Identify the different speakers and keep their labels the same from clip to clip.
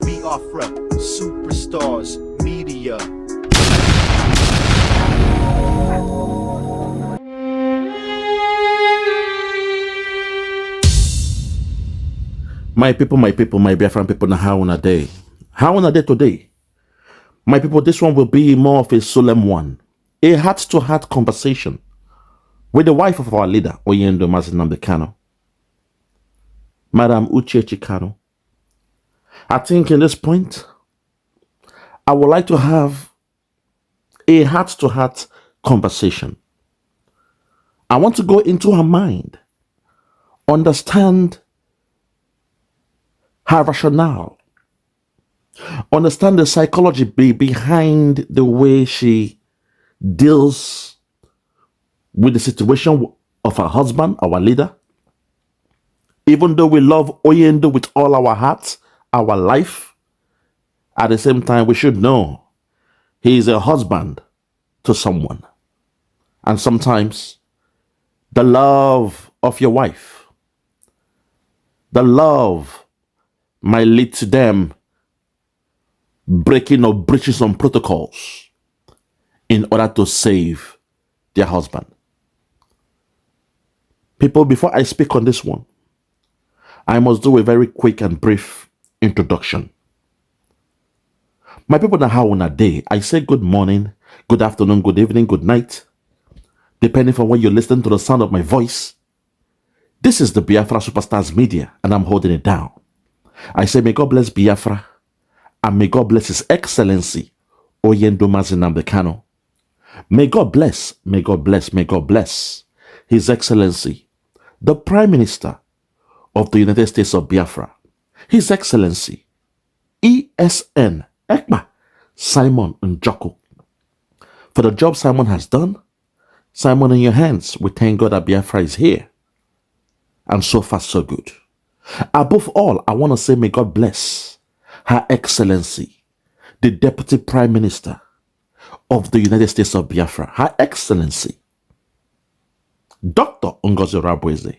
Speaker 1: Biafra, superstars, media.
Speaker 2: My people, my Biafran people, now how on a day? How on a day today? My people, this one will be more of a solemn one. A heart-to-heart conversation with the wife of our leader, NNAMDI Kanu, Madam UCHECHI Kanu. I think in this point, I would like to have a heart-to-heart conversation. I want to go into her mind, understand her rationale, understand the psychology behind the way she deals with the situation of her husband, our leader. Even though we love Oyendo with all our hearts, our life, at the same time, we should know he is a husband to someone. And sometimes the love of your wife, the love might lead to them breaking or breaching some protocols in order to save their husband. People, before I speak on this one, I must do a very quick and brief introduction. My people, now how on a day, I say good morning, good afternoon, good evening, good night, depending on when you listen to the sound of my voice. This is the Biafra Superstars Media, and I'm holding it down. I say, may God bless Biafra, and may God bless His Excellency, NNAMDI Kanu. May God bless, may God bless, may God bless His Excellency, the Prime Minister of the United States of Biafra, His Excellency, ESN, Ekpa, Simon Njoko. For the job Simon has done, Simon, in your hands, we thank God that Biafra is here. And so far, so good. Above all, I want to say may God bless Her Excellency, the Deputy Prime Minister of the United States of Biafra, Her Excellency, Dr. Ngozi Rabweze.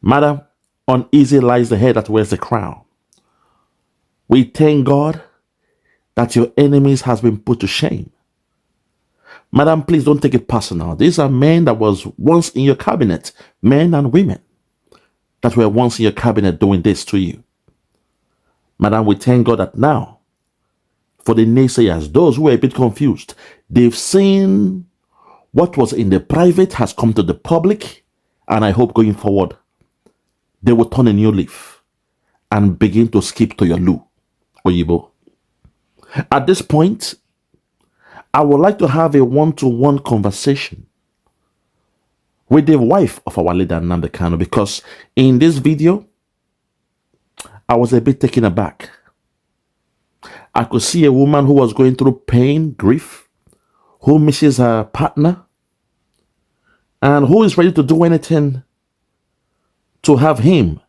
Speaker 2: Madam, uneasy lies the head that wears the crown. We thank God that your enemies has been put to shame. Madam, please don't take it personal. These are men that was once in your cabinet, men and women that were once in your cabinet doing this to you. Madam, we thank God that now, for the naysayers, those who are a bit confused, they've seen what was in the private has come to the public, and I hope going forward, they will turn a new leaf and begin to skip to your loo, Oyibo. At this point, I would like to have a one-to-one conversation with the wife of our leader, NNAMDI Kanu, because in this video, I was a bit taken aback. I could see a woman who was going through pain, grief, who misses her partner, and who is ready to do anything to have him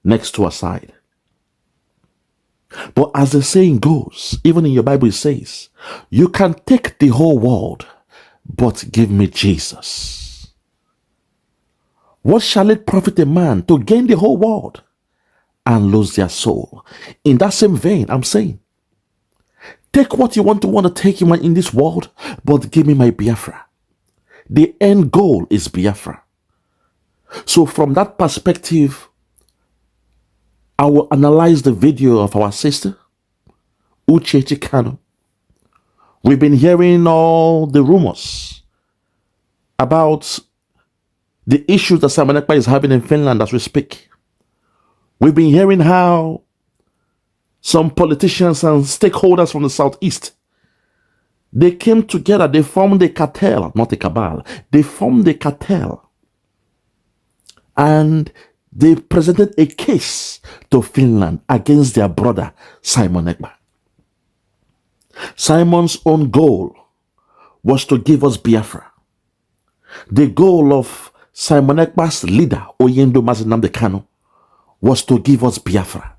Speaker 2: next to her side. But as the saying goes, even in your Bible it says, you can take the whole world, but give me Jesus. What shall it profit a man to gain the whole world and lose their soul? In that same vein, I'm saying, take what you want to take in this world, but give me my Biafra. The end goal is Biafra. So from that perspective, I will analyze the video of our sister, UCHECHI Kanu. We've been hearing all the rumors about the issues that Simon Ekpa is having in Finland as we speak. We've been hearing how some politicians and stakeholders from the southeast, they came together, they formed a cartel, not a cabal. They formed a cartel. And they presented a case to Finland against their brother, Simon Ekpa. Simon's own goal was to give us Biafra. The goal of Simon Ekpa's leader, NNAMDI Kanu, was to give us Biafra.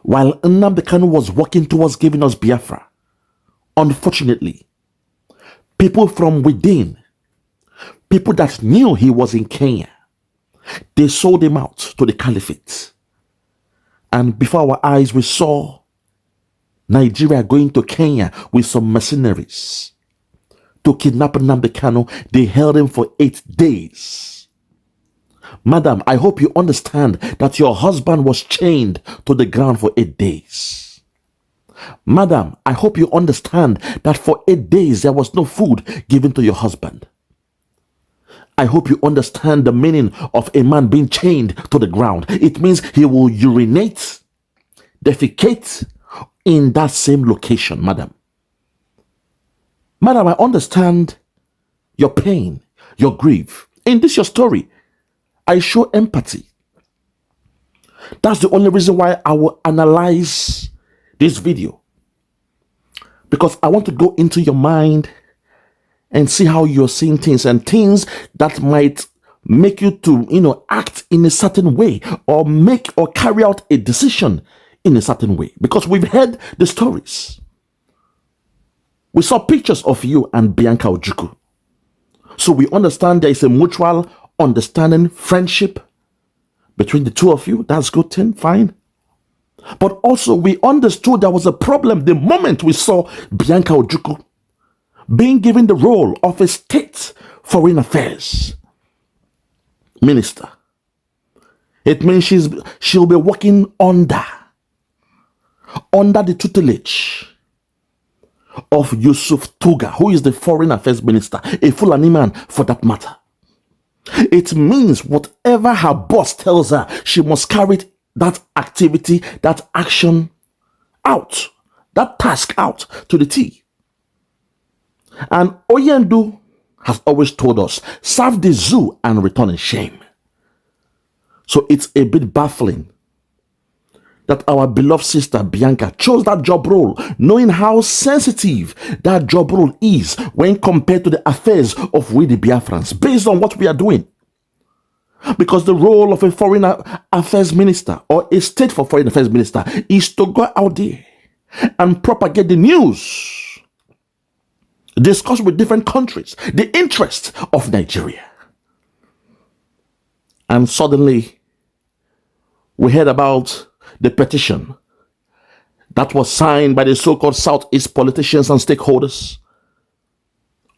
Speaker 2: While NNAMDI Kanu was working towards giving us Biafra, unfortunately, people from within, people that knew he was in Kenya, they sold him out to the caliphate. And before our eyes, we saw Nigeria going to Kenya with some mercenaries to kidnap NNAMDI Kanu. They held him for 8 days. Madam, I hope you understand that your husband was chained to the ground for 8 days. Madam, I hope you understand that for 8 days there was no food given to your husband. I hope you understand the meaning of a man being chained to the ground. It means he will urinate, defecate in that same location, madam. Madam, I understand your pain, your grief. In this your story, I show empathy. That's the only reason why I will analyze this video. Because I want to go into your mind and see how you're seeing things, and things that might make you to, act in a certain way, or make or carry out a decision in a certain way. Because we've heard the stories. We saw pictures of you and Bianca Ojukwu. So we understand there is a mutual understanding, friendship between the two of you. That's good thing, fine. But also we understood there was a problem the moment we saw Bianca Ojukwu being given the role of a state foreign affairs minister. It means she'll be working under the tutelage of Yusuf Tuga, who is the foreign affairs minister, a Fulani man for that matter. It means whatever her boss tells her, she must carry that activity, that action out, that task out to the T. And Oyendu has always told us, serve the zoo and return in shame. So it's a bit baffling that our beloved sister Bianca chose that job role, knowing how sensitive that job role is when compared to the affairs of we the Biafrans, based on what we are doing. Because the role of a foreign affairs minister or a state for foreign affairs minister is to go out there and propagate the news, discuss with different countries the interest of Nigeria. And suddenly we heard about the petition that was signed by the so-called Southeast politicians and stakeholders,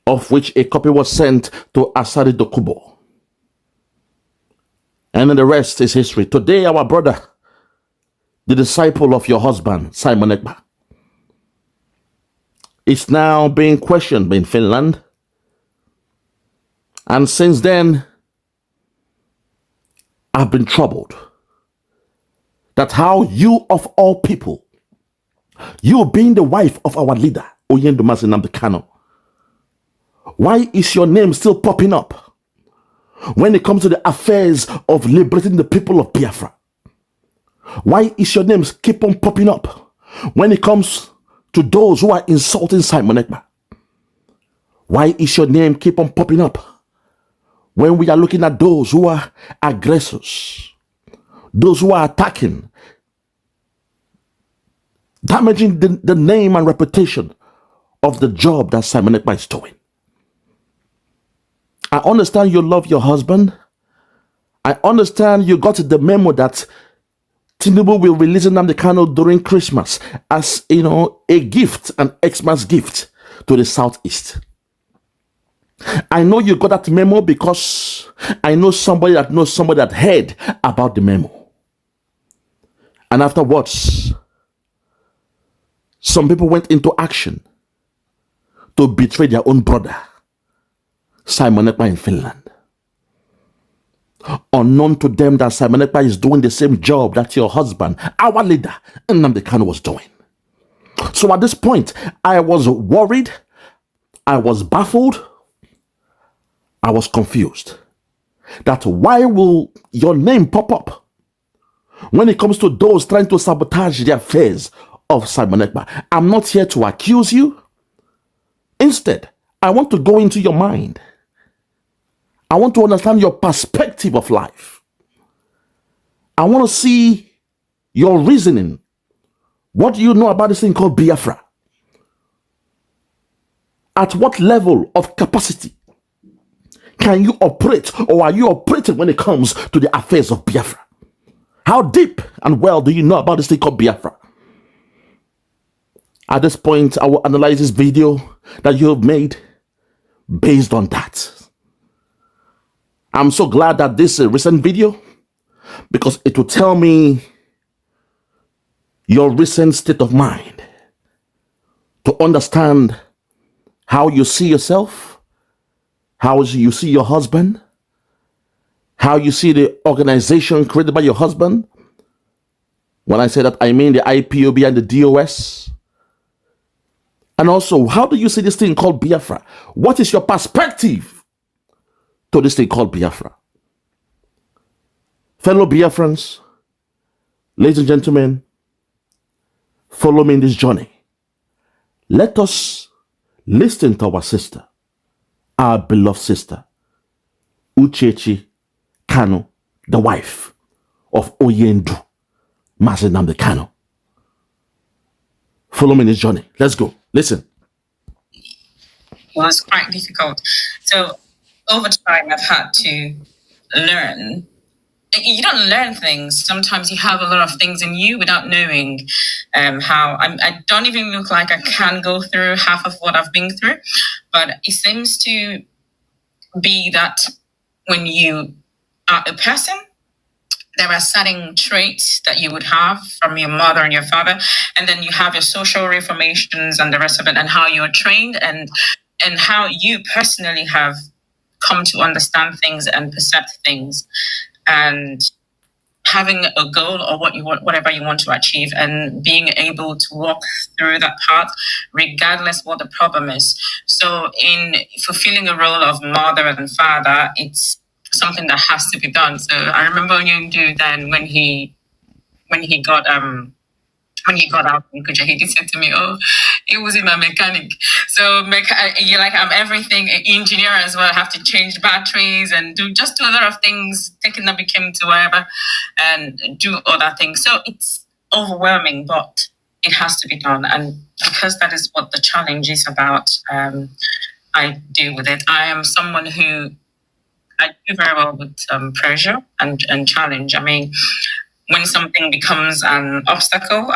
Speaker 2: of which a copy was sent to Asari Dokubo. And then the rest is history. Today, our brother, the disciple of your husband, Simon Ekpa, is now being questioned in Finland. And since then, I've been troubled that how you of all people, you being the wife of our leader, NNAMDI Kanu, why is your name still popping up when it comes to the affairs of liberating the people of Biafra? Why is your name keep on popping up when it comes to those who are insulting Simon Ekpa? Why is your name keep on popping up when we are looking at those who are aggressors, those who are attacking, damaging the name and reputation of the job that Simon Ekpa is doing? I understand you love your husband. I understand you got the memo that TINUBU will release NNAMDI Kanu during Christmas as, a gift, an XMAS gift to the Southeast. I know you got that memo because I know somebody that knows somebody that heard about the memo. And afterwards, some people went into action to betray their own brother, Simon Ekpa, in Finland. Unknown to them that Simon Ekpa is doing the same job that your husband, our leader, NNAMDI Kanu, was doing. So at this point, I was worried, I was baffled, I was confused. That why will your name pop up when it comes to those trying to sabotage the affairs of Simon Ekpa? I'm not here to accuse you. Instead, I want to go into your mind. I want to understand your perspective of life. I want to see your reasoning. What do you know about this thing called Biafra? At what level of capacity can you operate, or are you operating when it comes to the affairs of Biafra? How deep and well do you know about this thing called Biafra? At this point, I will analyze this video that you have made based on that. I'm so glad that this is a recent video because it will tell me your recent state of mind to understand how you see yourself, how you see your husband, how you see the organization created by your husband. When I say that, I mean the IPOB and the DOS. And also, how do you see this thing called Biafra? What is your perspective to this thing called Biafra? Fellow Biafrans, ladies and gentlemen, follow me in this journey. Let us listen to our sister, our beloved sister, UCHECHI Kanu, the wife of Oyendu, NNAMDI Kanu. Follow me in this journey. Let's go. Listen.
Speaker 3: It was quite difficult. So over time, I've had to learn. You don't learn things. Sometimes you have a lot of things in you without knowing how. I don't even look like I can go through half of what I've been through. But it seems to be that when you are a person, there are certain traits that you would have from your mother and your father, and then you have your social reformations and the rest of it, and how you're trained, and how you personally have come to understand things and perceive things, and having a goal or what you want, whatever you want to achieve, and being able to walk through that path regardless what the problem is. So in fulfilling a role of mother and father, it's something that has to be done. So I remember Yundu then when he got out in Kuja, he did say to me, "Oh, he was in a mechanic. So you're like, I'm everything, an engineer as well. I have to change batteries and do a lot of things, taking the became to wherever and do other things. So it's overwhelming, but it has to be done. And because that is what the challenge is about, I deal with it. I am someone who I do very well with pressure and challenge. I mean, when something becomes an obstacle,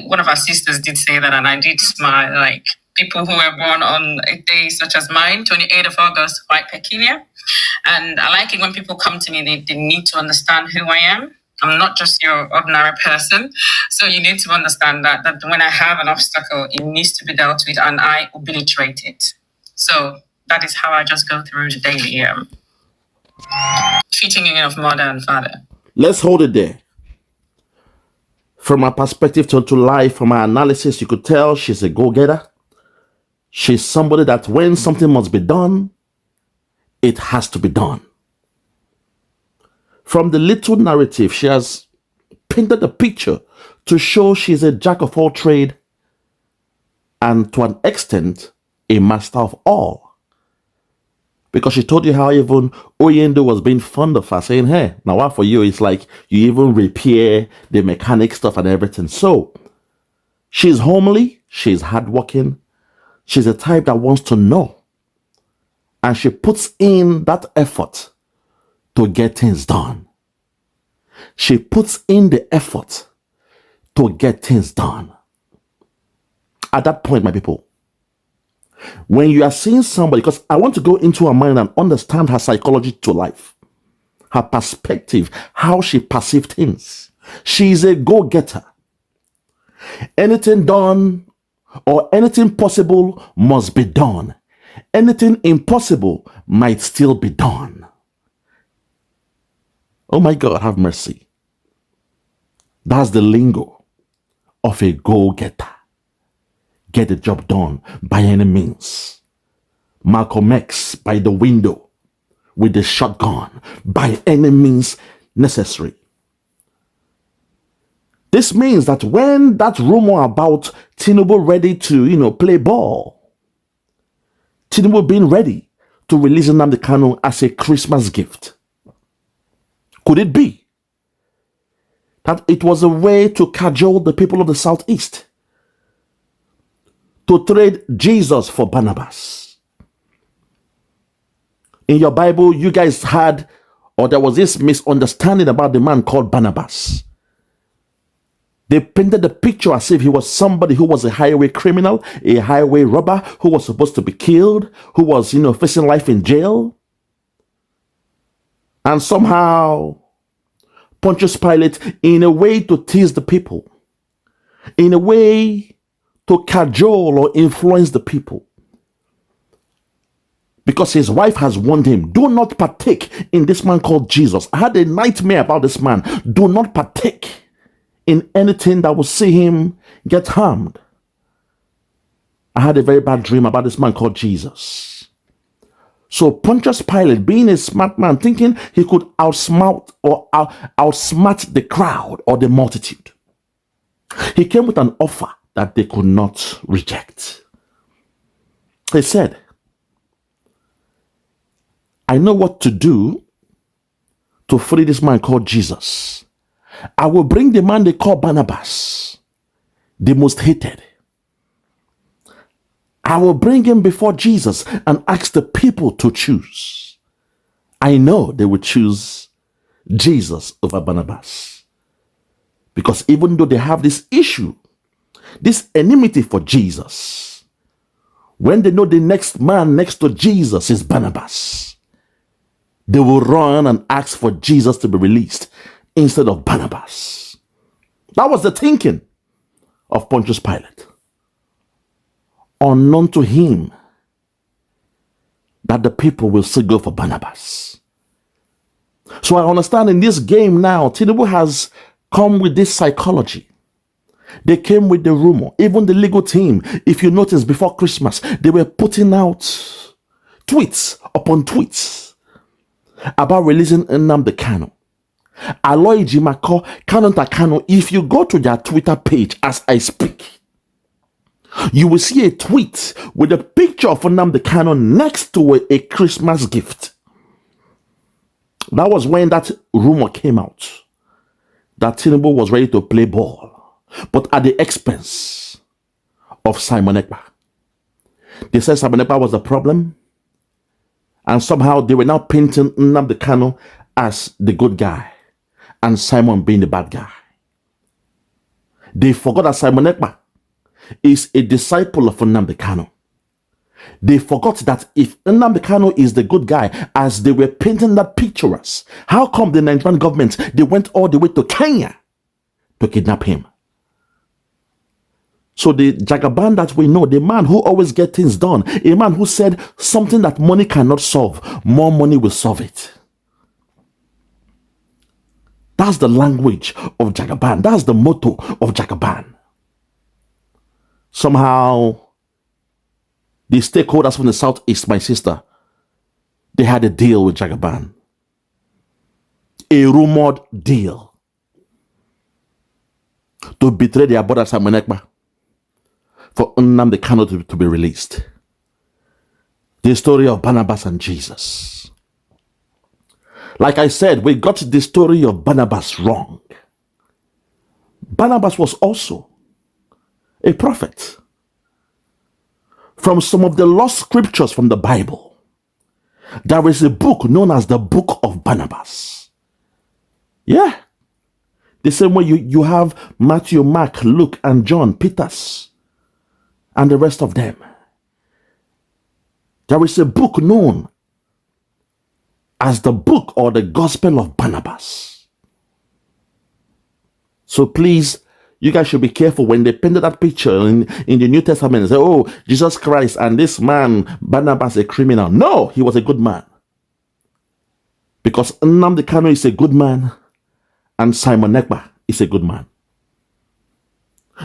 Speaker 3: one of our sisters did say that, and I did smile. Like, people who were born on a day such as mine, 28th of August, quite peculiar. And I like it when people come to me, they need to understand who I am. I'm not just your ordinary person. So you need to understand that when I have an obstacle, it needs to be dealt with, and I obliterate it. So that is how I just go through the daily treating in of mother and father.
Speaker 2: Let's hold it there. From my perspective to life, from my analysis, you could tell she's a go-getter. She's somebody that when something must be done, it has to be done. From the little narrative, she has painted a picture to show she's a jack of all trade and to an extent, a master of all. Because she told you how even Oyendo was being fond of her, saying, hey, now what for you? It's like you even repair the mechanic stuff and everything. So she's homely, she's hardworking, she's a type that wants to know. And she puts in that effort to get things done. She puts in the effort to get things done. At that point, my people, when you are seeing somebody, because I want to go into her mind and understand her psychology to life, her perspective, how she perceives things. She is a go-getter. Anything done or anything possible must be done. Anything impossible might still be done. Oh my God, have mercy. That's the lingo of a go-getter. Get the job done by any means. Malcolm X by the window with the shotgun by any means necessary. This means that when that rumor about TINUBU ready to, play ball, TINUBU being ready to release NNAMDI KANU as a Christmas gift, could it be that it was a way to cajole the people of the Southeast to trade Jesus for Barnabas? In your Bible, you guys had or there was this misunderstanding about the man called Barnabas. They painted the picture as if he was somebody who was a highway criminal, a highway robber, who was supposed to be killed, who was, facing life in jail. And somehow, Pontius Pilate, in a way to tease the people, in a way to cajole or influence the people, because his wife has warned him, do not partake in this man called Jesus. I had a nightmare about this man. Do not partake in anything that will see him get harmed. I had a very bad dream about this man called Jesus. So Pontius Pilate, being a smart man, thinking he could outsmart the crowd or the multitude, he came with an offer that they could not reject. He said, I know what to do to free this man called Jesus. I will bring the man they call Barnabas, the most hated. I will bring him before Jesus and ask the people to choose. I know they will choose Jesus over Barnabas. Because even though they have this issue, this enmity for Jesus, when they know the next man next to Jesus is Barnabas, they will run and ask for Jesus to be released instead of Barnabas. That was the thinking of Pontius Pilate. Unknown to him that the people will still go for Barnabas. So I understand in this game now, TINUBU has come with this psychology. They came with the rumor. Even the legal team, if you notice before Christmas, they were putting out tweets upon tweets about releasing NNAMDI KANU. Aloy Jimako, Kanu. If you go to their Twitter page as I speak, you will see a tweet with a picture of NNAMDI KANU next to a Christmas gift. That was when that rumor came out that TINUBU was ready to play ball, but at the expense of Simon Ekpa. They said Simon Ekpa was the problem, and somehow they were now painting NNAMDI KANU as the good guy and Simon being the bad guy. They forgot that Simon Ekpa is a disciple of NNAMDI KANU. They forgot that if NNAMDI KANU is the good guy, as they were painting that picture as, how come the Nigerian government, they went all the way to Kenya to kidnap him? So the Jagaban that we know, the man who always gets things done, a man who said something that money cannot solve, more money will solve it. That's the language of Jagaban. That's the motto of Jagaban. Somehow, the stakeholders from the Southeast, my sister, they had a deal with Jagaban. A rumored deal to betray their brother Simon Ekpa for NNAMDI KANU to be released. The story of Barnabas and Jesus. Like I said, we got the story of Barnabas wrong. Barnabas was also a prophet. From some of the lost scriptures from the Bible, there is a book known as the Book of Barnabas. Yeah. The same way you have Matthew, Mark, Luke, and John, Peter's, and the rest of them. There is a book known as the book or the Gospel of Barnabas. So please, you guys should be careful when they painted that picture in the New Testament and say, oh, Jesus Christ and this man, Barnabas, a criminal. No, he was a good man. Because NNAMDI KANU is a good man and Simon Ekpa is a good man.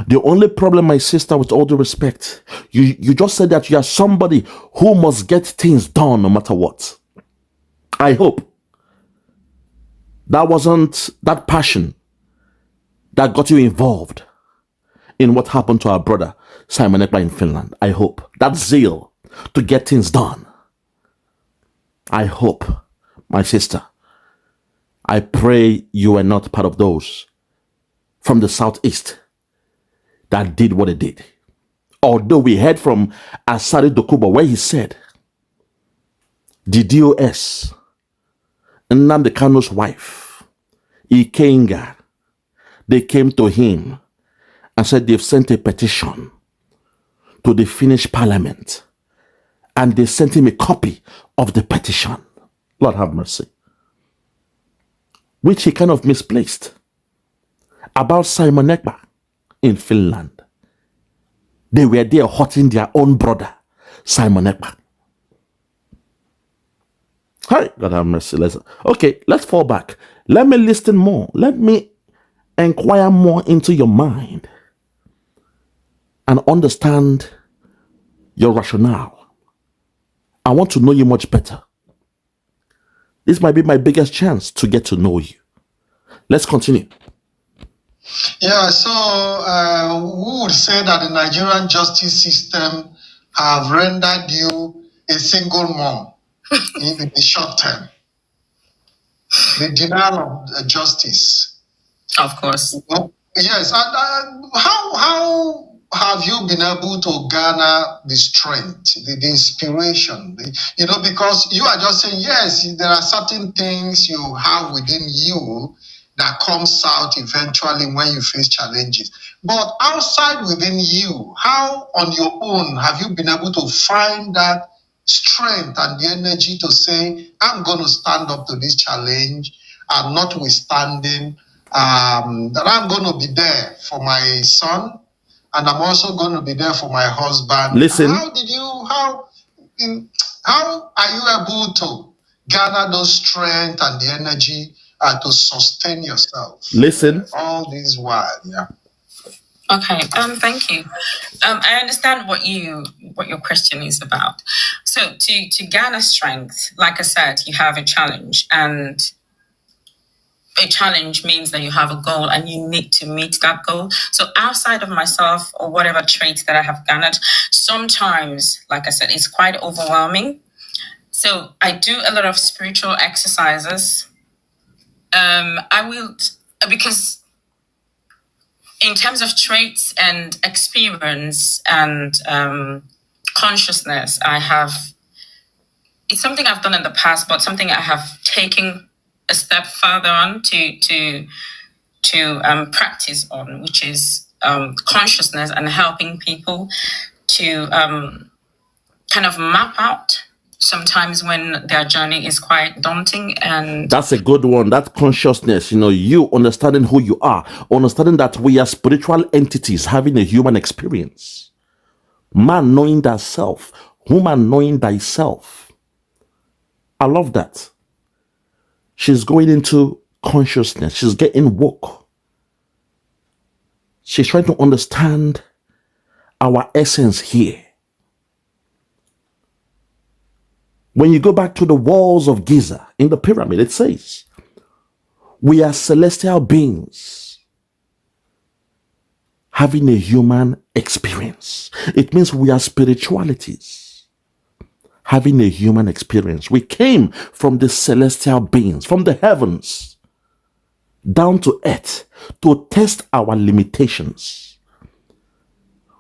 Speaker 2: The only problem, my sister, with all due respect, you just said that you are somebody who must get things done no matter what. I hope that wasn't that passion that got you involved in what happened to our brother Simon Ekpa in Finland. I hope that zeal to get things done. I hope, my sister, I pray you are not part of those from the Southeast that did what they did. Although we heard from Asari Dokubo where he said the DOS NNAMDI Kanu's wife, Ikenga, they came to him and said they've sent a petition to the Finnish parliament, and they sent him a copy of the petition. Lord have mercy. Which he kind of misplaced. About Simon Ekpa in Finland. They were there hurting their own brother, Simon Ekpa. Hi, God have mercy. Let's fall back. Let me listen more. Let me inquire more into your mind and understand your rationale. I want to know you much better. This might be my biggest chance to get to know you. Let's continue.
Speaker 4: Yeah, so who would say that the Nigerian justice system have rendered you a single mom in the short term? The denial of justice.
Speaker 3: Of course.
Speaker 4: Yes, and how have you been able to garner the strength, the inspiration? Because you are just saying, yes, there are certain things you have within you that comes out eventually when you face challenges. But outside within you, how on your own have you been able to find that strength and the energy to say, I'm going to stand up to this challenge, and notwithstanding, that I'm going to be there for my son, and I'm also going to be there for my husband.
Speaker 2: Listen.
Speaker 4: How are you able to gather those strength and the energy to sustain yourself?
Speaker 2: Listen.
Speaker 4: All this while, yeah.
Speaker 3: Okay. Thank you. I understand what your question is about. So to garner strength, like I said, you have a challenge, and a challenge means that you have a goal and you need to meet that goal. So outside of myself or whatever traits that I have garnered, sometimes, like I said, it's quite overwhelming. So I do a lot of spiritual exercises. Because in terms of traits and experience and consciousness, it's something I've done in the past, but something I have taken a step further on to practice on, which is consciousness and helping people to kind of map out sometimes when their journey is quite daunting. And
Speaker 2: that's a good one. That consciousness, you understanding who you are, understanding that we are spiritual entities having a human experience. Man knowing thyself, woman knowing thyself. I love that. She's going into consciousness. She's getting woke. She's trying to understand our essence here. When you go back to the walls of Giza in the pyramid, it says, we are celestial beings having a human experience. It means we are spiritualities having a human experience. We came from the celestial beings, from the heavens, down to earth to test our limitations.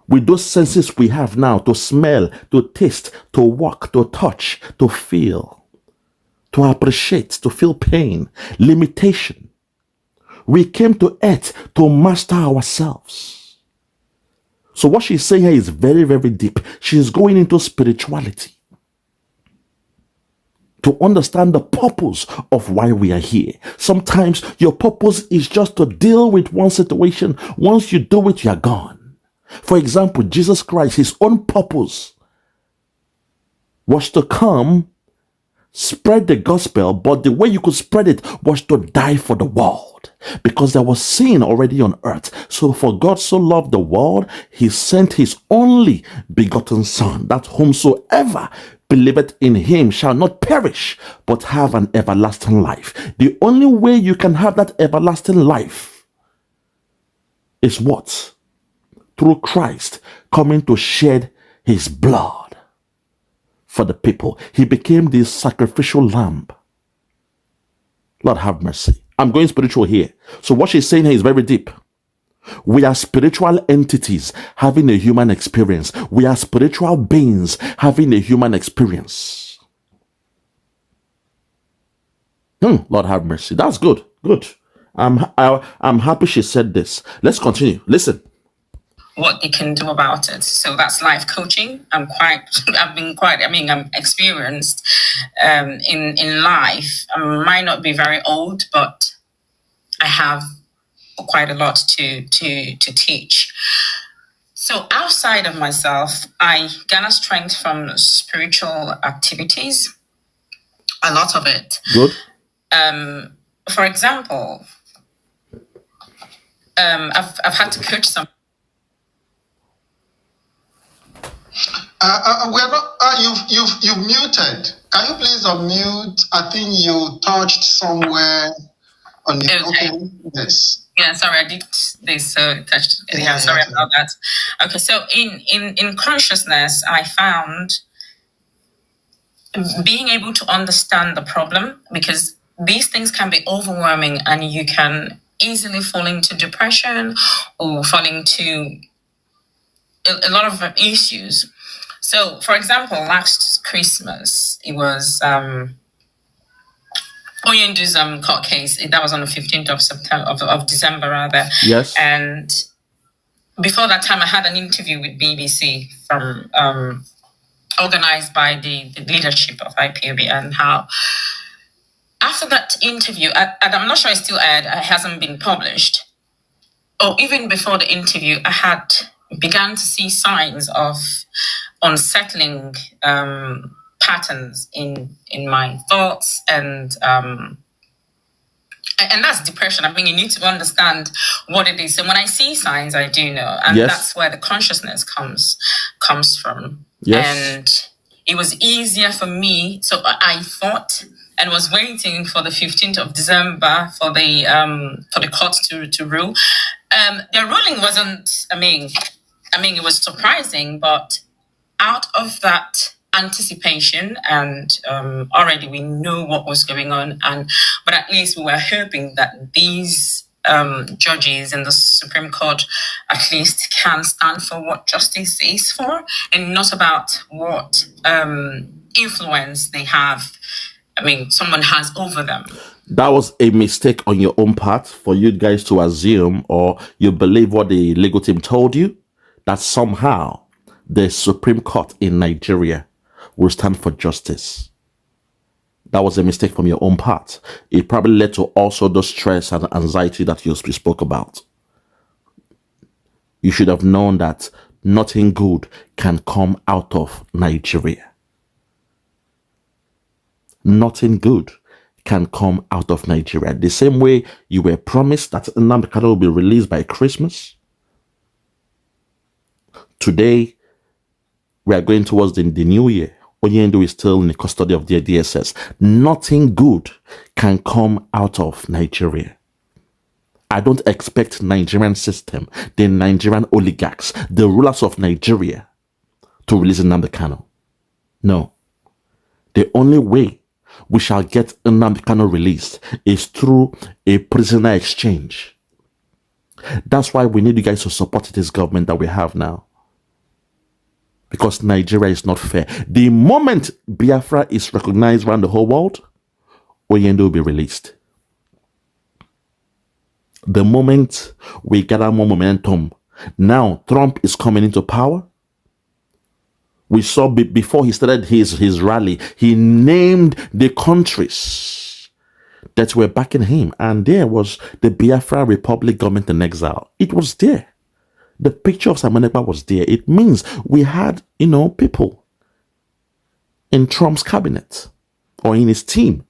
Speaker 2: With those senses we have now, to smell, to taste, to walk, to touch, to feel, to appreciate, to feel pain, limitation. We came to earth to master ourselves. So what she's saying here is very, very deep. She's going into spirituality to understand the purpose of why we are here. Sometimes your purpose is just to deal with one situation. Once you do it, you are gone. For example, Jesus Christ, his own purpose was to come, spread the gospel, but the way you could spread it was to die for the world, because there was sin already on earth. So for God so loved the world, he sent his only begotten Son, that whomsoever believeth in him shall not perish, but have an everlasting life. The only way you can have that everlasting life is what? Through Christ coming to shed his blood for the people. He became the sacrificial lamb. Lord have mercy. I'm going spiritual here. So what she's saying here is very deep. We are spiritual entities having a human experience. We are spiritual beings having a human experience. Lord have mercy. That's good. Good. I'm happy she said this. Let's continue. Listen.
Speaker 3: What they can do about it. So that's life coaching. I'm experienced in life. I might not be very old, but I have quite a lot to teach. So outside of myself, I garner strength from spiritual activities. A lot of it.
Speaker 2: Good.
Speaker 3: For example, I've had to coach some.
Speaker 4: We're not. You've muted. Can you please unmute? I think you touched somewhere on the. Okay. Yes.
Speaker 3: Yeah, sorry, I did this. So touched. Yeah, sorry about that. Okay, so in consciousness, I found being able to understand the problem, because these things can be overwhelming, and you can easily fall into depression or fall into a lot of issues. So, for example, last Christmas, it was Oyendu's court case. That was on the 15th of September of December, rather.
Speaker 2: Yes.
Speaker 3: And before that time, I had an interview with BBC from organized by the leadership of IPOB, and how after that interview, and I'm not sure it's still aired, it hasn't been published, or even before the interview, I had began to see signs of unsettling patterns in my thoughts, and that's depression. I mean, you need to understand what it is. So when I see signs, I do know, and that's where the consciousness comes from.
Speaker 2: Yes.
Speaker 3: And it was easier for me. So I thought and was waiting for the 15th of December for the court to rule. Their ruling wasn't. I mean, it was surprising, but out of that anticipation, and already we knew what was going on, but at least we were hoping that these judges in the Supreme Court at least can stand for what justice is for, and not about what influence they have. I mean, someone has over them.
Speaker 2: That was a mistake on your own part for you guys to assume, or you believe what the legal team told you, that somehow the Supreme Court in Nigeria will stand for justice. That was a mistake from your own part. It probably led to also the stress and anxiety that you spoke about. You should have known that nothing good can come out of Nigeria. Nothing good can come out of Nigeria. The same way you were promised that NNAMDI KANU will be released by Christmas. Today, we are going towards the new year. Oyendu is still in the custody of the DSS. Nothing good can come out of Nigeria. I don't expect Nigerian system, the Nigerian oligarchs, the rulers of Nigeria, to release NNAMDI KANU. No. The only way we shall get NNAMDI KANU released is through a prisoner exchange. That's why we need you guys to support this government that we have now. Because Nigeria is not fair. The moment Biafra is recognized around the whole world, Oyendu will be released. The moment we gather more momentum, now Trump is coming into power. We saw before he started his rally, he named the countries that were backing him. And there was the Biafra Republic government in exile. It was there. The picture of Simon Ekpa was there. It means we had, people in Trump's cabinet or in his team.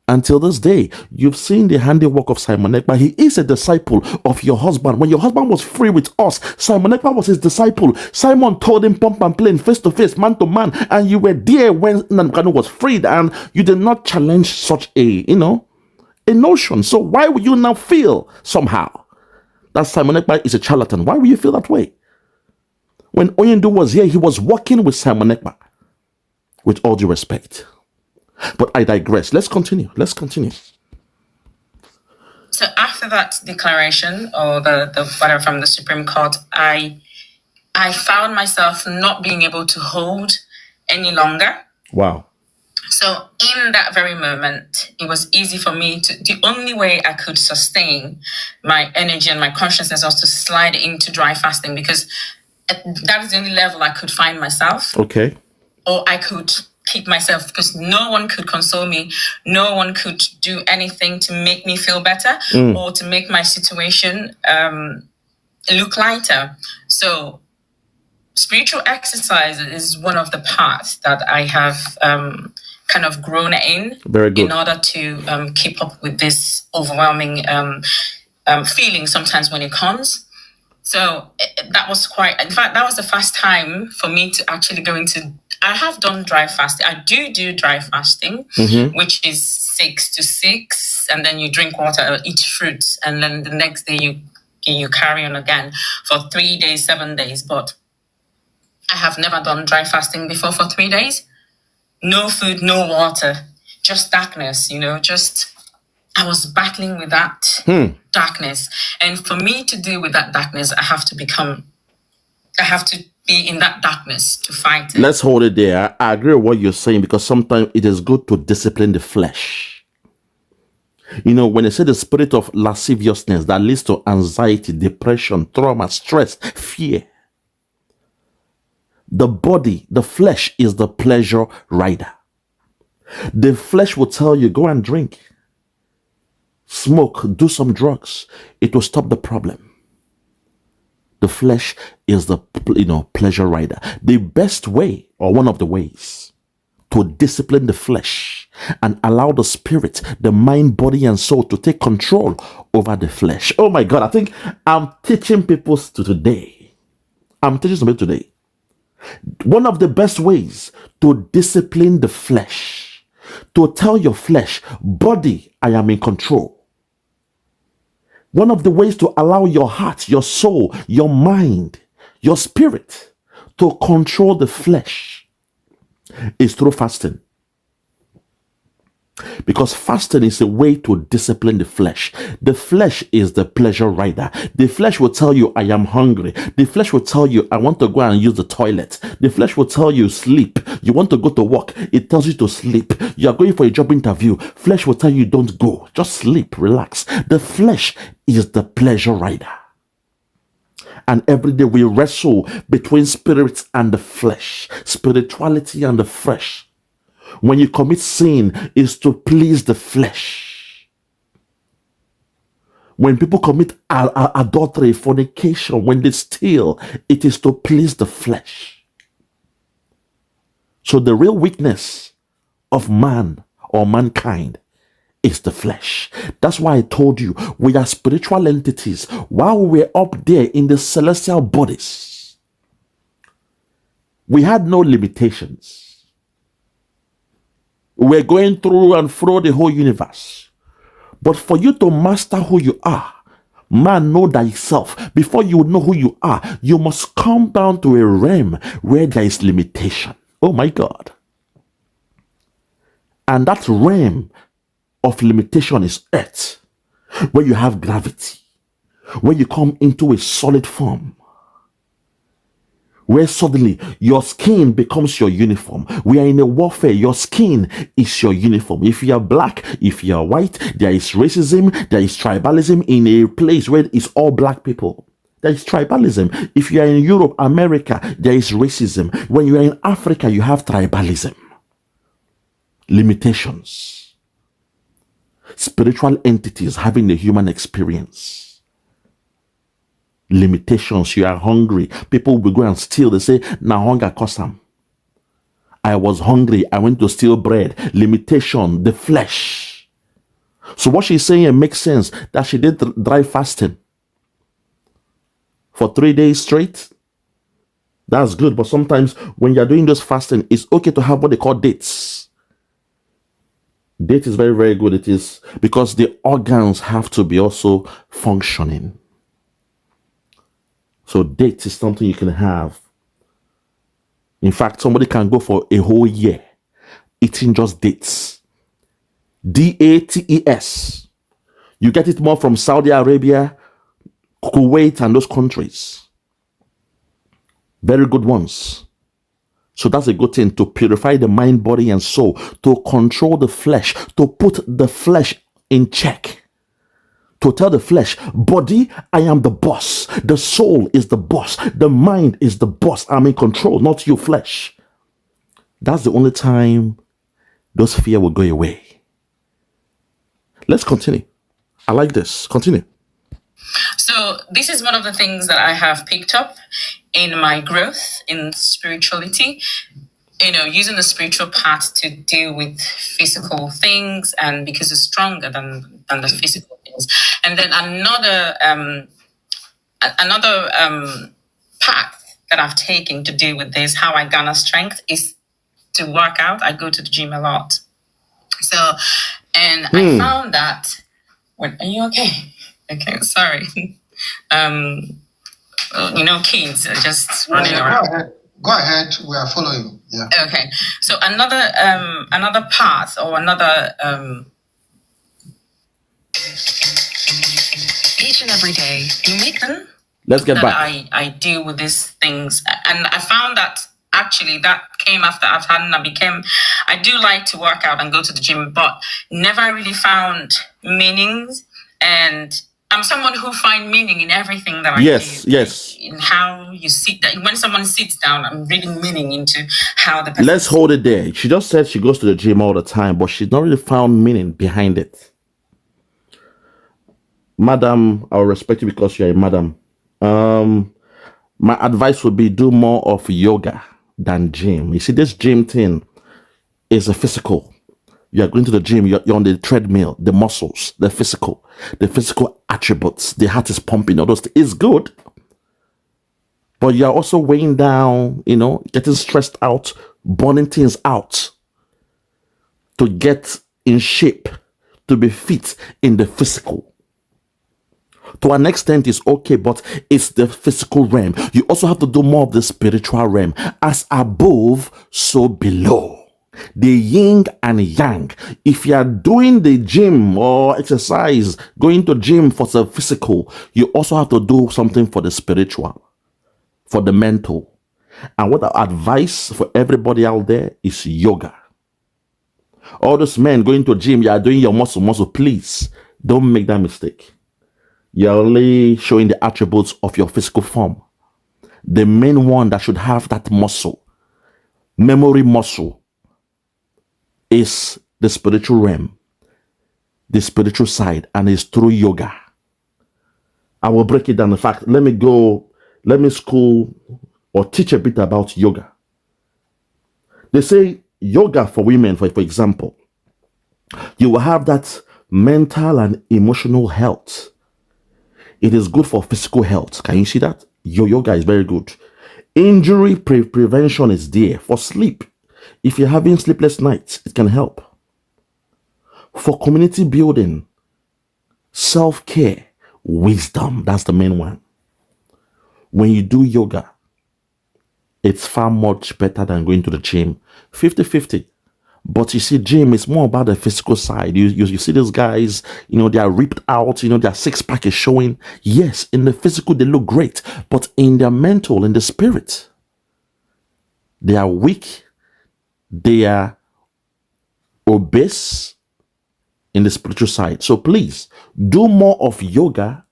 Speaker 2: Until this day, you've seen the handiwork of Simon Ekpa. He is a disciple of your husband. When your husband was free with us, Simon Ekpa was his disciple. Simon told him pump and plane, face to face, man to man. And you were there when NNAMDI KANU was freed. And you did not challenge such a notion. So why would you now feel somehow that Simon Ekpa is a charlatan? Why would you feel that way? When Oyendu was here, he was working with Simon Ekpa. With all due respect. But I digress. Let's continue.
Speaker 3: So after that declaration, or the whatever from the Supreme Court, I found myself not being able to hold any longer.
Speaker 2: Wow.
Speaker 3: So in that very moment, it was easy for me to, the only way I could sustain my energy and my consciousness was to slide into dry fasting, because that is the only level I could find myself.
Speaker 2: Okay.
Speaker 3: Or I could keep myself, because no one could console me. No one could do anything to make me feel better or to make my situation look lighter. So spiritual exercise is one of the paths that I have kind of grown in.
Speaker 2: Very good.
Speaker 3: In order to keep up with this overwhelming feeling sometimes when it comes. So that was quite, in fact, that was the first time for me to actually go into, I have done dry fasting. I do dry fasting, which is 6 to 6, and then you drink water or eat fruits, and then the next day you carry on again for 3 days, 7 days. But I have never done dry fasting before for 3 days. No food, no water, just darkness, I was battling with that darkness. And for me to deal with that darkness, I have to be in that darkness to fight it.
Speaker 2: Let's hold it there. I agree with what you're saying, because sometimes it is good to discipline the flesh. When they say the spirit of lasciviousness that leads to anxiety, depression, trauma, stress, fear, the body, the flesh is the pleasure rider. The flesh will tell you, go and drink, smoke, do some drugs. It will stop the problem. The flesh is the pleasure rider. The best way, or one of the ways, to discipline the flesh and allow the spirit, the mind, body, and soul to take control over the flesh. Oh my God, I think I'm teaching people today. I'm teaching some people today. One of the best ways to discipline the flesh, to tell your flesh, body, I am in control. One of the ways to allow your heart, your soul, your mind, your spirit to control the flesh is through fasting. Because fasting is a way to discipline the flesh. The flesh is the pleasure rider. The flesh will tell you, I am hungry. The flesh will tell you, I want to go and use the toilet. The flesh will tell you, sleep. You want to go to work. It tells you to sleep. You are going for a job interview. Flesh will tell you, don't go. Just sleep, relax. The flesh is the pleasure rider. And every day we wrestle between spirits and the flesh, spirituality and the flesh. When you commit sin, is to please the flesh. When people commit adultery, fornication, when they steal, it is to please the flesh. So the real weakness of man or mankind is the flesh. That's why I told you we are spiritual entities. While we were up there in the celestial bodies, we had no limitations. We're going through and through the whole universe. But for you to master who you are, man, know thyself. Before you know who you are, you must come down to a realm where there is limitation. Oh my God. And that realm of limitation is earth, where you have gravity, where you come into a solid form, where suddenly your skin becomes your uniform. We are in a warfare. Your skin is your uniform. If you are black, if you are white, there is racism, there is tribalism in a place where it's all black people. There is tribalism. If you are in Europe, America, there is racism. When you are in Africa, you have tribalism. Limitations. Spiritual entities having the human experience. Limitations. You are hungry. People will go and steal. They say, "Na hunger cause am." I was hungry. I went to steal bread. Limitation. The flesh. So what she's saying, it makes sense that she did dry fasting for 3 days straight. That's good. But sometimes when you're doing this fasting, it's okay to have what they call dates. Date is very, very good. It is because the organs have to be also functioning. So dates is something you can have. In fact, somebody can go for a whole year eating just dates. DATES. You get it more from Saudi Arabia, Kuwait, and those countries. Very good ones. So that's a good thing, to purify the mind, body, and soul, to control the flesh, to put the flesh in check, to tell the flesh, body, I am the boss. The soul is the boss. The mind is the boss. I'm in control, not you, flesh. That's the only time those fear will go away. Let's continue. I like this. Continue.
Speaker 3: So this is one of the things that I have picked up in my growth in spirituality, using the spiritual path to deal with physical things, and because it's stronger than the physical things. And then another path that I've taken to deal with this, how I garner strength, is to work out. I go to the gym a lot. So, and I found that, are you okay? Okay, sorry. Kids are just running around.
Speaker 4: Go ahead. We are following. Yeah.
Speaker 3: Okay. So another path, or another each and every day you make them.
Speaker 2: Let's get back.
Speaker 3: I deal with these things, and I found that actually that came after I do like to work out and go to the gym, but never really found meanings. And I'm someone who finds meaning in everything that I do.
Speaker 2: Yes.
Speaker 3: In how you sit. When someone sits down, I'm reading meaning into how the person.
Speaker 2: Let's hold it there. She just said she goes to the gym all the time, but she's not really found meaning behind it. Madam, I will respect you because you're a madam. My advice would be, do more of yoga than gym. You see, this gym thing is a physical. You are going to the gym, you're on the treadmill, the muscles, the physical attributes, the heart is pumping, all those things. It's good. But you're also weighing down, getting stressed out, burning things out to get in shape, to be fit in the physical. To an extent, it's okay, but it's the physical realm. You also have to do more of the spiritual realm. As above, so below. The yin and yang. If you are doing the gym or exercise, going to gym for the physical, you also have to do something for the spiritual, for the mental. And what our advice for everybody out there is yoga. All those men going to gym, you are doing your muscle. Please don't make that mistake. You're only showing the attributes of your physical form. The main one that should have that muscle, memory muscle, is the spiritual realm, the spiritual side, and it's through yoga. I will break it down. In fact, let me school or teach a bit about yoga. They say yoga for women, for example, you will have that mental and emotional health. It is good for physical health. Can you see that? Your yoga is very good. Injury prevention is there. For sleep, if you're having sleepless nights, it can help. For community building, self-care, wisdom, that's the main one. When you do yoga, it's far much better than going to the gym. 50-50. But you see, gym is more about the physical side. You see these guys, they are ripped out, their six-pack is showing. Yes, in the physical, they look great. But in their mental, in the spirit, they are weak. They are obese in the spiritual side. So please, do more of yoga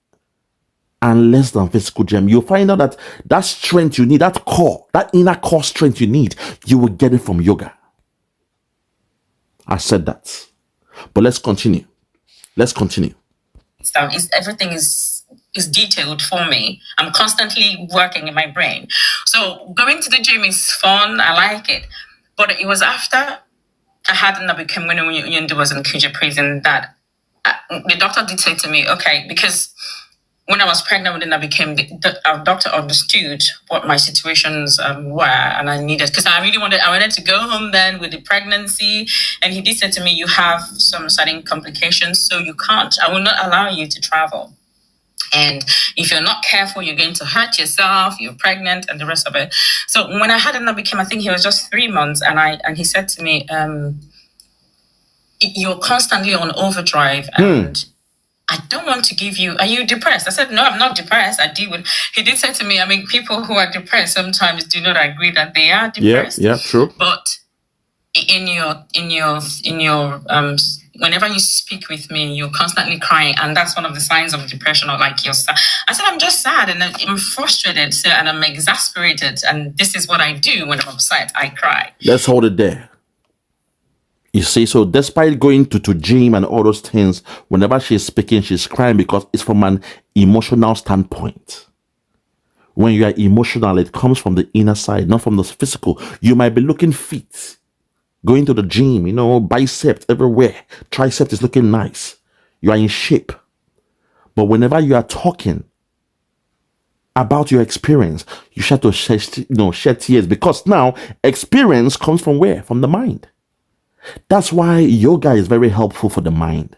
Speaker 2: and less than physical gym. You'll find out that strength you need, that core, that inner core strength you need, you will get it from yoga. I said that. But let's continue.
Speaker 3: Everything is detailed for me. I'm constantly working in my brain. So going to the gym is fun. I like it. But it was after I had NNAMDI when Yundu was in Kuja prison that the doctor did say to me, okay, because when I was pregnant with NNAMDI, our doctor understood what my situations were, and I needed, because I wanted to go home then with the pregnancy, and he did say to me, you have some certain complications, so I will not allow you to travel. And if you're not careful, you're going to hurt yourself, you're pregnant, and the rest of it. So when I had NNAMDI, I think he was just 3 months, and he said to me, you're constantly on overdrive, and I don't want to give you, are you depressed? I said, no, I'm not depressed. He did say to me, I mean, people who are depressed sometimes do not agree that they are depressed.
Speaker 2: Yeah, true.
Speaker 3: But in your whenever you speak with me, you're constantly crying, and that's one of the signs of depression, or like you're sad. I said, I'm just sad and I'm frustrated, so, and I'm exasperated, and this is what I do when I'm upset. I cry.
Speaker 2: Let's hold it there. You see, so despite going to gym and all those things, whenever she's speaking, she's crying because it's from an emotional standpoint. When you are emotional, it comes from the inner side, not from the physical. You might be looking fit, going to the gym, biceps everywhere, tricep is looking nice. You are in shape. But whenever you are talking about your experience, you have to shed tears, because now experience comes from where? From the mind. That's why yoga is very helpful for the mind.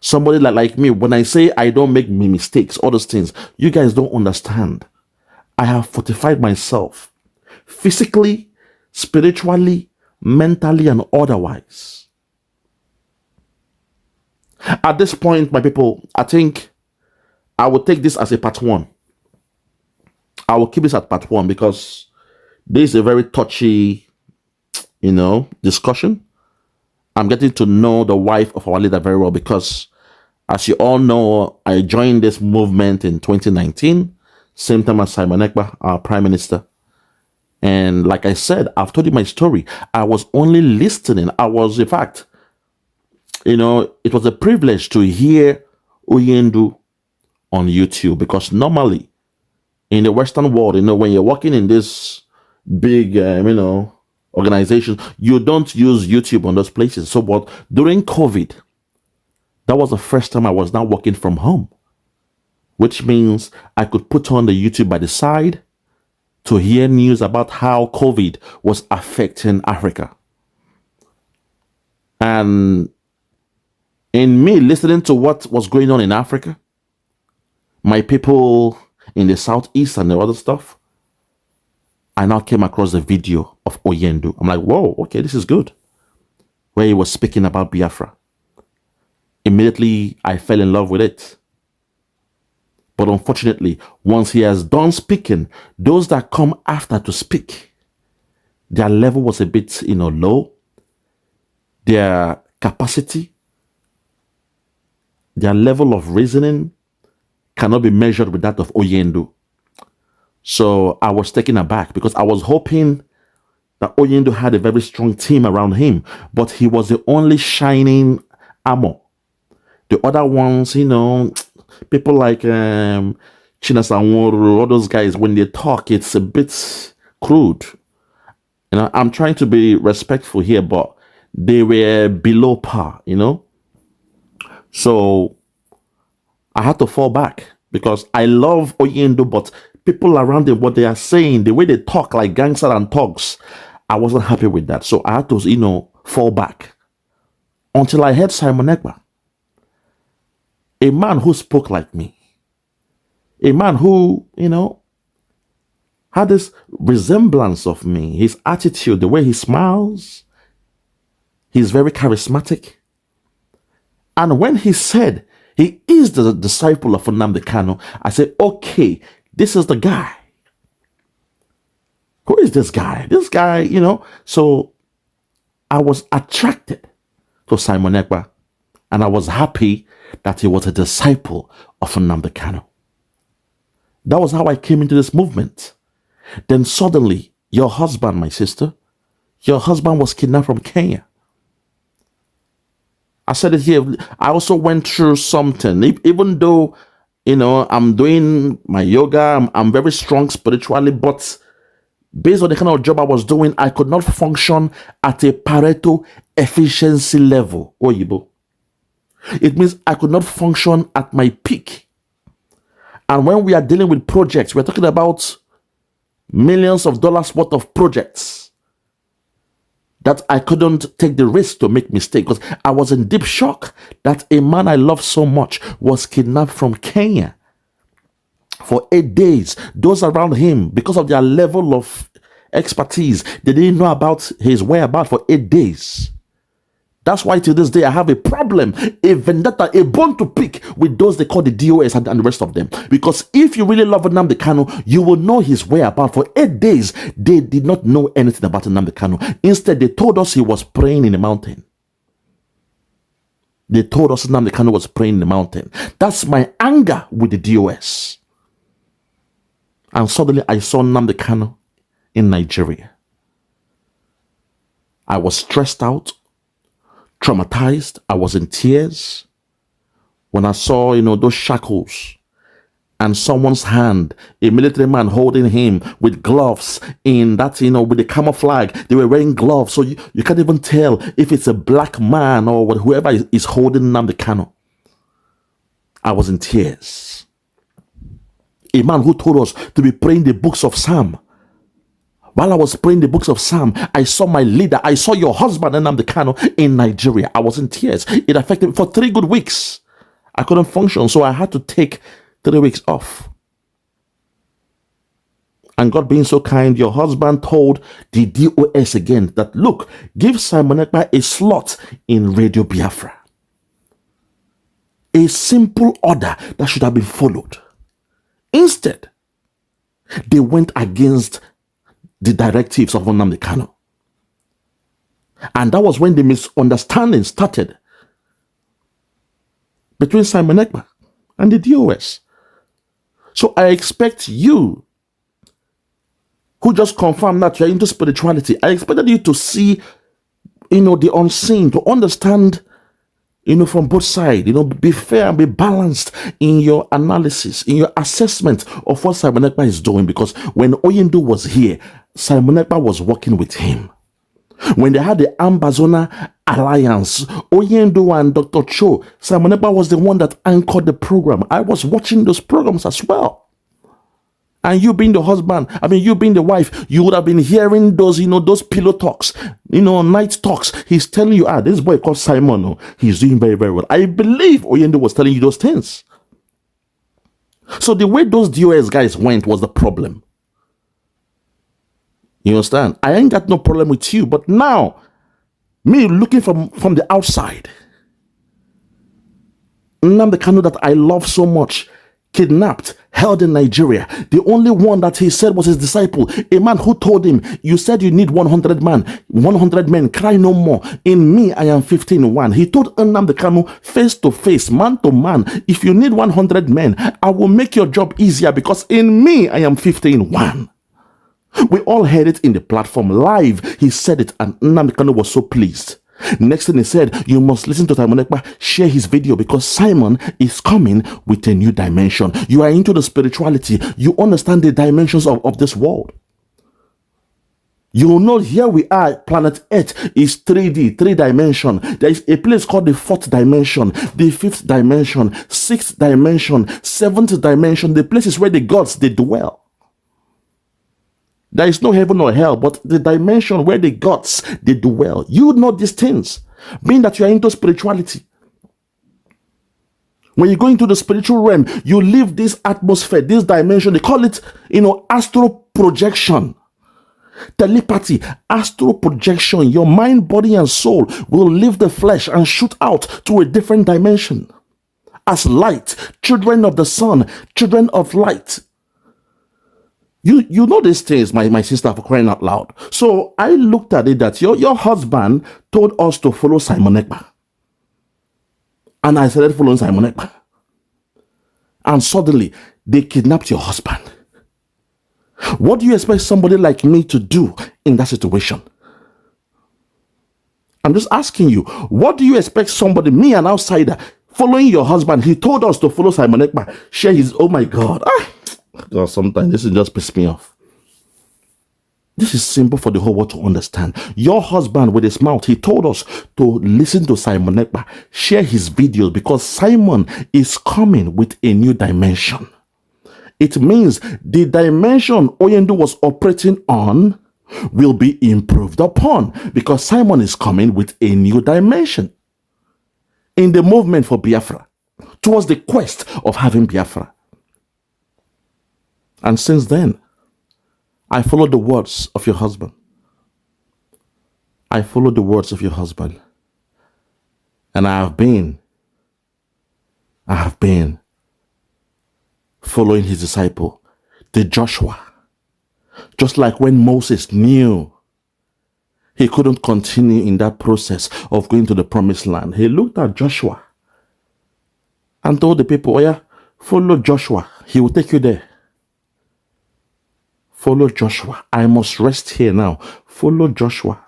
Speaker 2: Somebody like me, when I say I don't make mistakes, all those things, you guys don't understand. I have fortified myself physically, spiritually, mentally, and otherwise. At this point, my people, I think I will take this as a part 1. I will keep this at part 1 because this is a very touchy, discussion. I'm getting to know the wife of our leader very well because, as you all know, I joined this movement in 2019, same time as Simon Ekpa, our prime minister. And like I said, I've told you my story. I was only listening. I was, in fact, it was a privilege to hear Oyendu on YouTube, because normally in the Western world, when you're working in this big, organization, you don't use YouTube on those places. So, but during COVID, that was the first time I was now working from home, which means I could put on the YouTube by the side to hear news about how COVID was affecting Africa. And in me listening to what was going on in Africa, my people in the Southeast and the other stuff, I now came across the video of Oyendu. I'm like, whoa, okay, this is good. Where he was speaking about Biafra. Immediately, I fell in love with it. But unfortunately, once he has done speaking, those that come after to speak, their level was a bit, low. Their capacity, their level of reasoning cannot be measured with that of Oyendu. So I was taken aback because I was hoping that Oyendu had a very strong team around him, but he was the only shining armor. The other ones, people like Chinasanworo, all those guys, when they talk, it's a bit crude. I'm trying to be respectful here, but they were below par, So I had to fall back because I love Oyendu, but people around him, what they are saying, the way they talk like gangsters and thugs, I wasn't happy with that. So I had to, fall back until I heard Simon Ekpa, a man who spoke like me, a man who, had this resemblance of me, his attitude, the way he smiles, he's very charismatic. And when he said he is the disciple of NNAMDI Kanu, I said, okay, this is the guy. Who is this guy? This guy, So I was attracted to Simon Ekpa, and I was happy that he was a disciple of NNAMDI Kanu. That was how I came into this movement. Then suddenly, your husband, my sister, your husband was kidnapped from Kenya. I said it here. I also went through something. Even though, I'm doing my yoga, I'm very strong spiritually, but based on the kind of job I was doing, I could not function at a Pareto efficiency level. Oyibo. It means I could not function at my peak. And when we are dealing with projects, we're talking about millions of dollars worth of projects, that I couldn't take the risk to make mistakes because I was in deep shock that a man I love so much was kidnapped from Kenya for 8 days. Those around him, because of their level of expertise, they didn't know about his whereabouts for 8 days. That's why to this day I have a problem, a vendetta, a bone to pick with those they call the DOS and the rest of them. Because if you really love NNAMDI Kanu, you will know his whereabouts. For 8 days, they did not know anything about NNAMDI Kanu. Instead, they told us he was praying in the mountain. They told us NNAMDI Kanu was praying in the mountain. That's my anger with the DOS. And suddenly I saw NNAMDI Kanu in Nigeria. I was stressed out, traumatized. I was in tears when I saw, those shackles and someone's hand, a military man holding him with gloves in that, with the camouflage. They were wearing gloves, so you can't even tell if it's a black man or whoever is holding NNAMDI Kanu. I was in tears. A man who told us to be praying the books of Psalm. While I was praying the books of Psalm, I saw my leader. I saw your husband, NNAMDI Kanu, in Nigeria. I was in tears. It affected me for 3 good weeks. I couldn't function, so I had to take 3 weeks off. And God being so kind, your husband told the DOS again that, look, give Simon Ekpa a slot in Radio Biafra. A simple order that should have been followed. Instead, they went against the directives of NNAMDI Kanu. And that was when the misunderstanding started between Simon Ekpa and the DOS. So I expect you, who just confirmed that you're into spirituality, I expected you to see, the unseen, to understand, from both sides, be fair and be balanced in your analysis, in your assessment of what Simon Ekpa is doing. Because when Oyendu was here, Simon Ekpa was working with him. When they had the Ambazona Alliance, Oyendu and Dr. Cho, Simon Ekpa was the one that anchored the program. I was watching those programs as well. And you being the husband, you being the wife, you would have been hearing those, those pillow talks, night talks. He's telling you, this boy called Simon, he's doing very, very well. I believe Oyendu was telling you those things. So the way those DOS guys went was the problem. You understand? I ain't got no problem with you, but now, me looking from the outside, NNAMDI Kanu that I love so much, kidnapped, held in Nigeria. The only one that he said was his disciple, a man who told him, you said you need 100 men, cry no more. In me, I am 15-1. He told NNAMDI Kanu face to face, man to man, if you need 100 men, I will make your job easier because in me, I am 15-1. We all heard it in the platform live. He said it and NNAMDI Kanu was so pleased. Next thing he said, you must listen to Simon Ekpa, share his video because Simon is coming with a new dimension. You are into the spirituality. You understand the dimensions of this world. You will know here we are, planet Earth is 3D, 3-dimension. There is a place called the 4th dimension, the 5th dimension, 6th dimension, 7th dimension, the places where the gods, they dwell. There is no heaven or hell, but the dimension where the gods, they dwell. You know these things, being that you are into spirituality. When you go into the spiritual realm, you live this atmosphere, this dimension. They call it, astral projection, telepathy, astral projection. Your mind, body, and soul will leave the flesh and shoot out to a different dimension. As light, children of the sun, children of light. You know these things, my sister, for crying out loud. So I looked at it that your husband told us to follow Simon Ekpa. And I started following Simon Ekpa. And suddenly, they kidnapped your husband. What do you expect somebody like me to do in that situation? I'm just asking you, what do you expect somebody, me, an outsider, following your husband? He told us to follow Simon Ekpa, share his, oh my God. God, sometimes this is just piss me off. This is simple for the whole world to understand. Your husband with his mouth, he told us to listen to Simon Ekpa, share his videos because Simon is coming with a new dimension. It means the dimension Oyendu was operating on will be improved upon because Simon is coming with a new dimension in the movement for Biafra, towards the quest of having Biafra. And since then, I followed the words of your husband. I followed the words of your husband. And I have been following his disciple, the Joshua. Just like when Moses knew he couldn't continue in that process of going to the promised land, he looked at Joshua and told the people, oh yeah, follow Joshua. He will take you there. Follow Joshua. I must rest here now. Follow Joshua.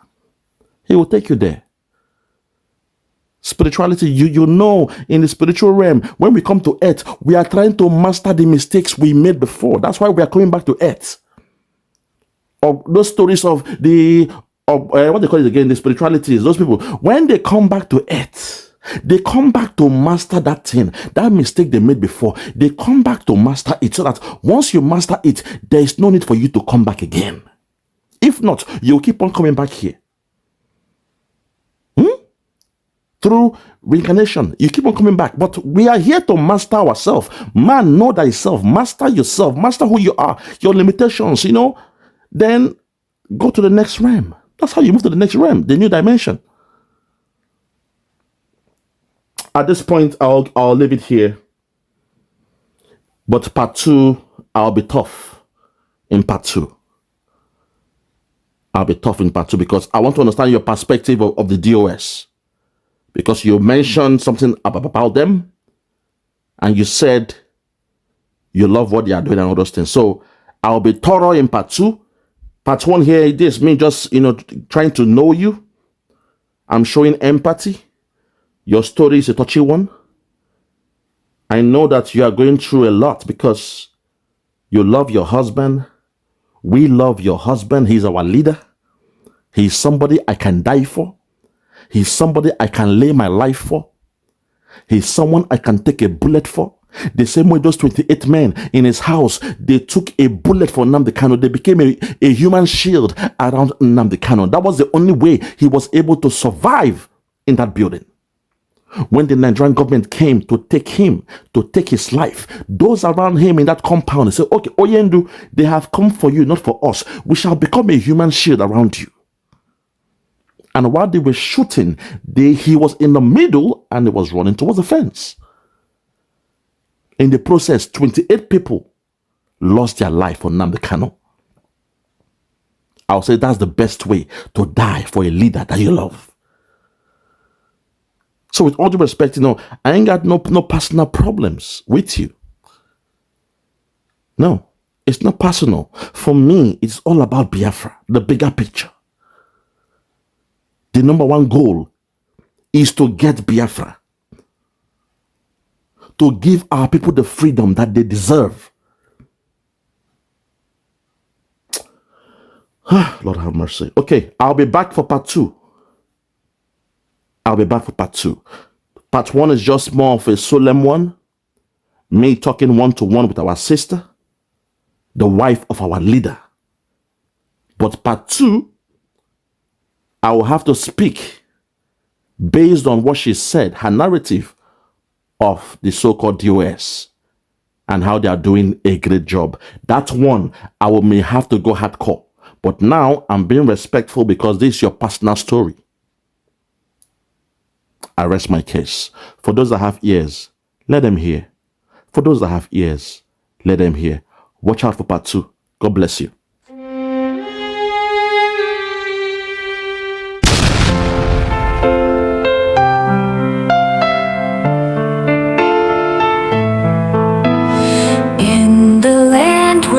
Speaker 2: He will take you there. Spirituality, you know, in the spiritual realm, when we come to earth, we are trying to master the mistakes we made before. That's why we are coming back to earth. Or those stories of what they call it again, the spiritualities, those people, when they come back to earth, they come back to master that thing, that mistake they made before. They come back to master it so that once you master it, there is no need for you to come back again. If not, you'll keep on coming back here. Through reincarnation, you keep on coming back. But we are here to master ourselves. Man, know thyself. Master yourself. Master who you are. Your limitations, Then go to the next realm. That's how you move to the next realm, the new dimension. At this point, I'll leave it here. But part 2, I'll be tough in part 2. I'll be tough in part 2 because I want to understand your perspective of the DOS. Because you mentioned something about them and you said you love what they are doing and all those things. So I'll be thorough in part 2. Part 1 here, this me just, trying to know you. I'm showing empathy. Your story is a touchy one. I know that you are going through a lot because you love your husband. We love your husband. He's our leader. He's somebody I can die for. He's somebody I can lay my life for. He's someone I can take a bullet for. The same way those 28 men in his house, they took a bullet for NNAMDI KANU. They became a human shield around NNAMDI KANU. That was the only way he was able to survive in that building. When the Nigerian government came to take him, to take his life, those around him in that compound, they said, okay, Oyendu, they have come for you, not for us. We shall become a human shield around you. And while they were shooting, he was in the middle and he was running towards the fence. In the process, 28 people lost their life for NNAMDI KANU. I'll say that's the best way to die for a leader that you love. So with all due respect, I ain't got no personal problems with you. No, it's not personal. For me, it's all about Biafra, the bigger picture. The number one goal is to get Biafra. To give our people the freedom that they deserve. Lord have mercy. Okay, I'll be back for part 2. Part 1 is just more of a solemn one. Me talking one-to-one with our sister, the wife of our leader. But part 2, I will have to speak based on what she said, her narrative of the so-called DOS and how they are doing a great job. That one, I may have to go hardcore. But now I'm being respectful because this is your personal story. I rest my case. For those that have ears, let them hear. For those that have ears, let them hear. Watch out for part 2. God bless you.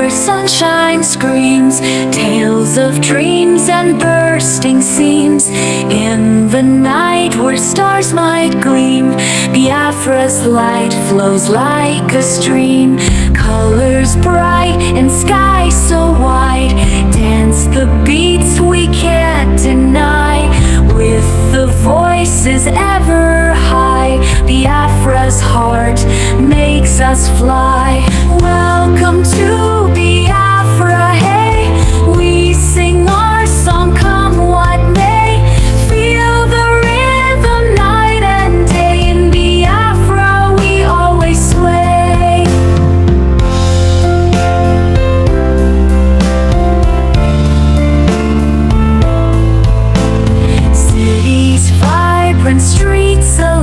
Speaker 5: Sunshine screams, tales of dreams and bursting seams. In the night where stars might gleam, Biafra's light flows like a stream. Colors bright and sky so wide, dance the beats we can't deny. With the voices ever high, Biafra's heart makes us fly. Welcome to Biafra, hey, we sing our song, come what may. Feel the rhythm night and day. In Biafra we always sway. Cities vibrant, streets alive.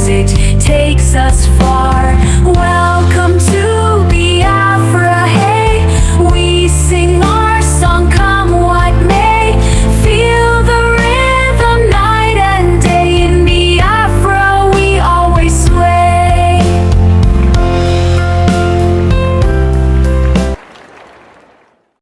Speaker 5: music